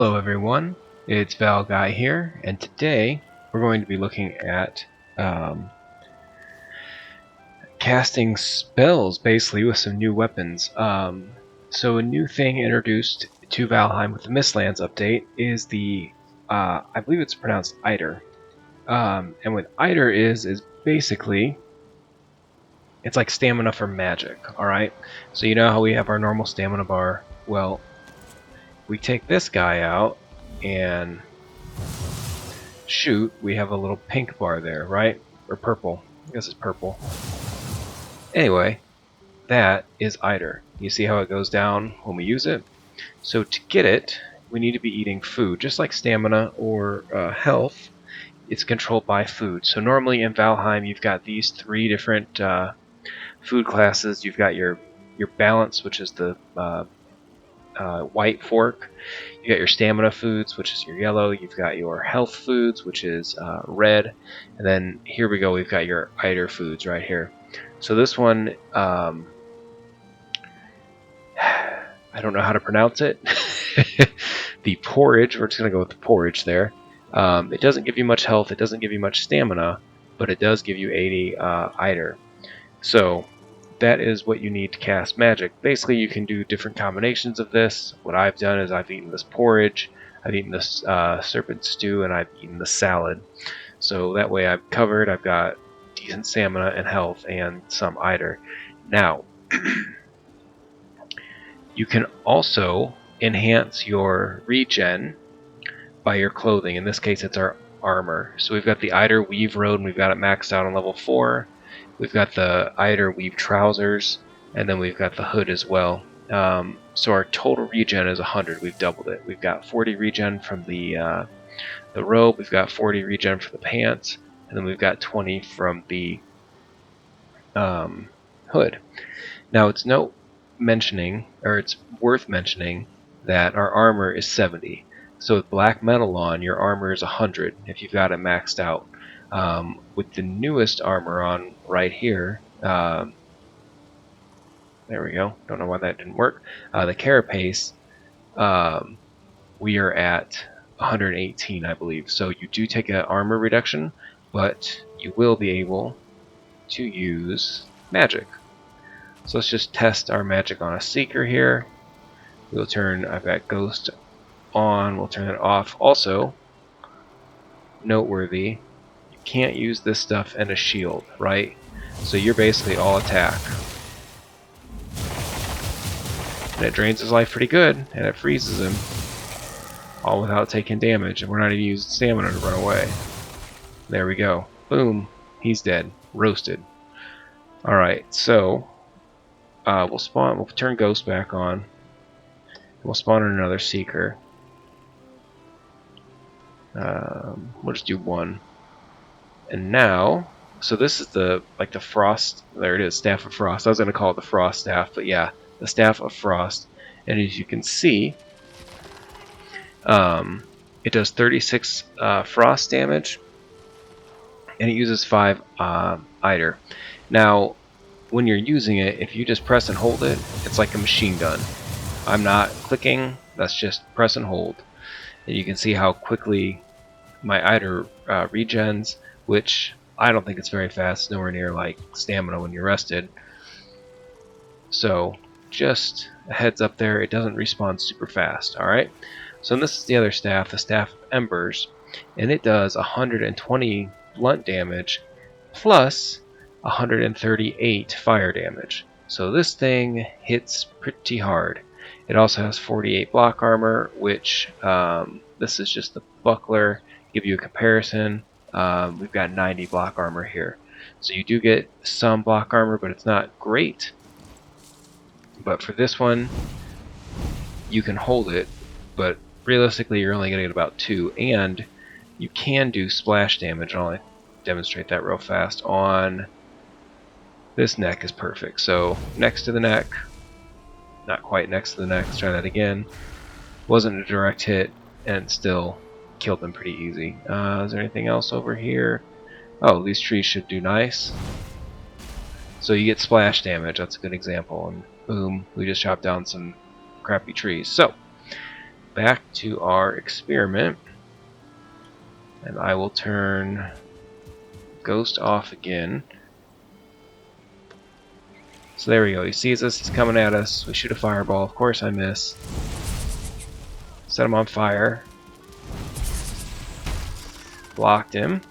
Hello everyone, it's Val Guy here, and today we're going to be looking at casting spells basically with some new weapons. So a new thing introduced to Valheim with the Mistlands update is the, I believe it's pronounced EITR. And what EITR is basically, it's like stamina for magic, alright? So you know how we have our normal stamina bar? Well, we take this guy out and shoot, we have a little pink bar there, right? Or purple. I guess it's purple. Anyway, that is EITR. You see how it goes down when we use it? So to get it, we need to be eating food. Just like stamina or health, it's controlled by food. So normally in Valheim, you've got these three different food classes. You've got your balance, which is the white fork. You got your stamina foods, which is your yellow. You've got your health foods, which is red. And then here we go, we've got your EITR foods right here. So this one, I don't know how to pronounce it. The porridge, we're just going to go with the porridge there. It doesn't give you much health, it doesn't give you much stamina, but it does give you 80 EITR. So that is what you need to cast magic. Basically, you can do different combinations of this. What I've done is I've eaten this porridge, I've eaten this serpent stew, and I've eaten the salad. So that way I'm covered. I've got decent stamina and health and some EITR. Now, you can also enhance your regen by your clothing. In this case, it's our armor. So we've got the EITR Weave Robe, and we've got it maxed out on level 4. We've got the EITR Weave Trousers, and then we've got the hood as well. So our total regen is 100. We've doubled it. We've got 40 regen from the robe. We've got 40 regen for the pants, and then we've got 20 from the hood. Now it's it's worth mentioning that our armor is 70. So with black metal on, your armor is 100 if you've got it maxed out. With the newest armor on right here, there we go. Don't know why that didn't work. The carapace, we are at 118, I believe. So you do take an armor reduction, but you will be able to use magic. So let's just test our magic on a seeker here. We'll turn, I've got ghost on, we'll turn it off. Also, noteworthy, you can't use this stuff in a shield, right? So you're basically all attack. And it drains his life pretty good, and it freezes him. All without taking damage, and we're not even using stamina to run away. There we go. Boom. He's dead. Roasted. Alright, so we'll turn Ghost back on. We'll spawn in another Seeker. We'll just do one. And now, so this is the Frost, there it is, Staff of Frost. I was going to call it the Frost Staff, but yeah, the Staff of Frost. And as you can see, it does 36 frost damage, and it uses 5 EITR. Now, when you're using it, if you just press and hold it, it's like a machine gun. I'm not clicking, that's just press and hold. And you can see how quickly my EITR regens, which I don't think it's very fast, nowhere near like stamina when you're rested. So, just a heads up there, it doesn't respawn super fast, alright? So this is the other staff, the Staff of Embers, and it does 120 blunt damage plus 138 fire damage. So this thing hits pretty hard. It also has 48 block armor, which this is just the buckler. Give you a comparison. We've got 90 block armor here. So you do get some block armor, but it's not great. But for this one, you can hold it, but realistically you're only getting about 2, and you can do splash damage. I'll demonstrate that real fast. On this neck is perfect. So next to the neck, not quite next to the neck, let's try that again. Wasn't a direct hit, and still killed them pretty easy. Is there anything else over here? Oh, these trees should do nice. So you get splash damage, that's a good example, and boom, we just chopped down some crappy trees. So back to our experiment, and I will turn Ghost off again. So there we go. He sees us. He's coming at us. We shoot a fireball. Of course I miss. Set him on fire. Blocked him.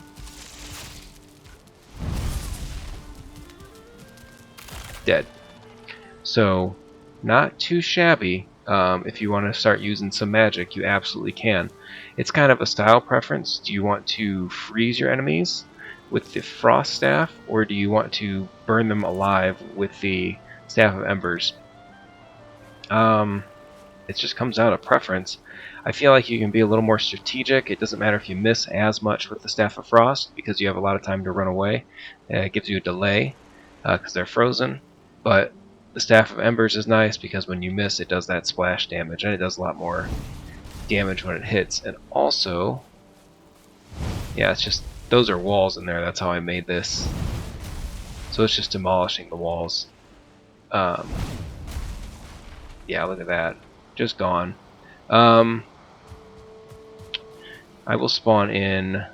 Dead. So, not too shabby. If you want to start using some magic, you absolutely can. It's kind of a style preference. Do you want to freeze your enemies with the Frost Staff, or do you want to burn them alive with the Staff of Embers? It just comes out of preference. I feel like you can be a little more strategic. It doesn't matter if you miss as much with the Staff of Frost because you have a lot of time to run away. It gives you a delay because they're frozen. But the Staff of Embers is nice because when you miss, it does that splash damage, and it does a lot more damage when it hits. And also, yeah, it's just, those are walls in there. That's how I made this. So it's just demolishing the walls. Yeah, look at that. Just gone. I will spawn in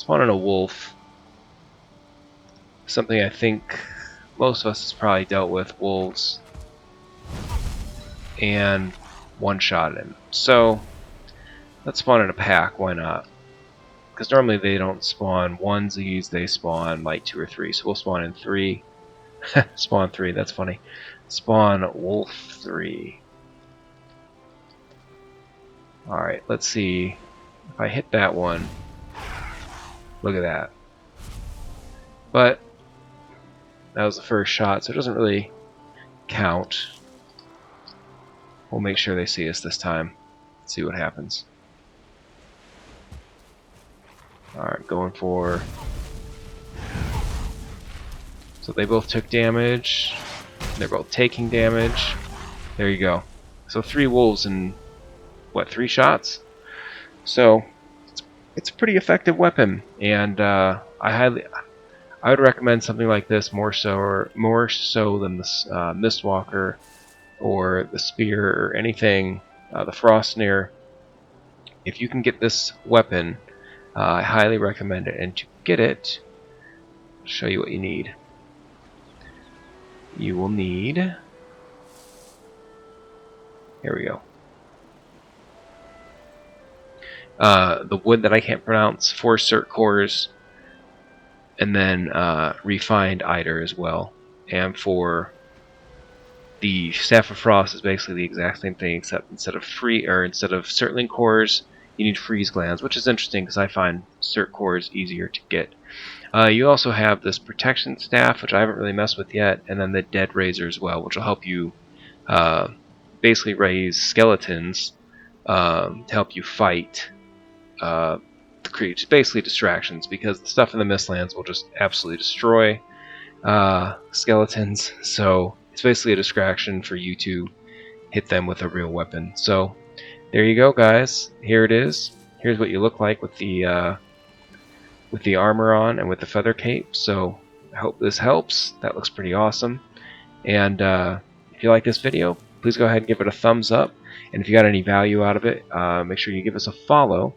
a wolf. Something I think most of us has probably dealt with, wolves, and one-shot him. So let's spawn in a pack. Why not? Because normally they don't spawn onesies; they spawn like 2 or 3. So we'll spawn in 3. Spawn 3. That's funny. Spawn wolf 3. All right. Let's see if I hit that one. Look at that. But that was the first shot, so it doesn't really count. We'll make sure they see us this time. Let's see what happens. Alright, going for... So they both took damage. They're both taking damage. There you go. So 3 wolves in, what, 3 shots? So, it's a pretty effective weapon. And I would recommend something like this more so than the Mistwalker or the Spear or anything, the Frost Snare. If you can get this weapon, I highly recommend it. And to get it, I'll show you what you need. You will need... Here we go. The wood that I can't pronounce, 4 Cert Cores, and then refined Eider as well. And for the Staff of Frost is basically the exact same thing, except instead of Certling Cores, you need Freeze Glands, which is interesting because I find Cert Cores easier to get. You also have this Protection Staff, which I haven't really messed with yet, and then the Dead Razor as well, which will help you basically raise skeletons to help you fight creatures, basically distractions, because the stuff in the Mistlands will just absolutely destroy skeletons. So it's basically a distraction for you to hit them with a real weapon. So there you go, guys. Here it is. Here's what you look like with the armor on and with the feather cape. So I hope this helps. That looks pretty awesome. And if you like this video, please go ahead and give it a thumbs up. And if you got any value out of it, make sure you give us a follow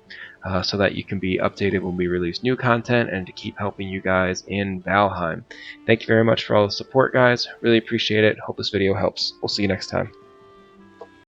so that you can be updated when we release new content and to keep helping you guys in Valheim. Thank you very much for all the support, guys. Really appreciate it. Hope this video helps. We'll see you next time.